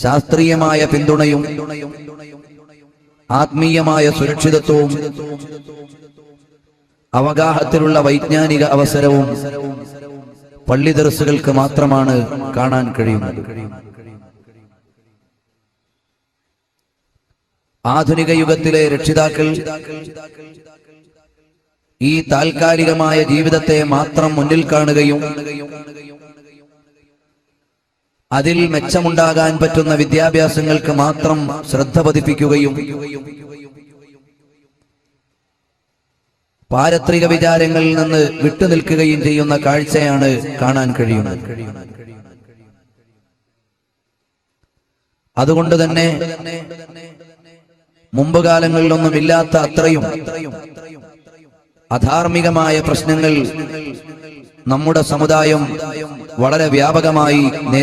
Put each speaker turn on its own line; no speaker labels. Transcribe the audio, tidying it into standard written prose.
ശാസ്ത്രീയമായ പിന്തുണയും ആത്മീയമായ സുരക്ഷിതത്വവും അവഗാഹത്തിലുള്ള വൈജ്ഞാനിക അവസരവും പള്ളി ദർസുകൾക്ക് മാത്രമാണ് കാണാൻ കഴിയുന്നത്. ആധുനിക യുഗത്തിലെ രക്ഷിതാക്കൾ ഈ താൽക്കാലികമായ ജീവിതത്തെ മാത്രം മുന്നിൽ കാണുകയും അതിൽ മെച്ചമുണ്ടാകാൻ പറ്റുന്ന വിദ്യാഭ്യാസങ്ങൾക്ക് മാത്രം ശ്രദ്ധ പതിപ്പിക്കുകയും പാരത്രിക വിചാരങ്ങളിൽ നിന്ന് വിട്ടുനിൽക്കുകയും ചെയ്യുന്ന കാഴ്ചയാണ് കാണാൻ കഴിയുന്നത്. അതുകൊണ്ട് തന്നെ മുമ്പ് കാലങ്ങളിലൊന്നും ഇല്ലാത്ത അത്രയും അധാർമികമായ പ്രശ്നങ്ങൾ നമ്മുടെ സമുദായം വളരെ വ്യാപകമായി നേരിടുന്നു.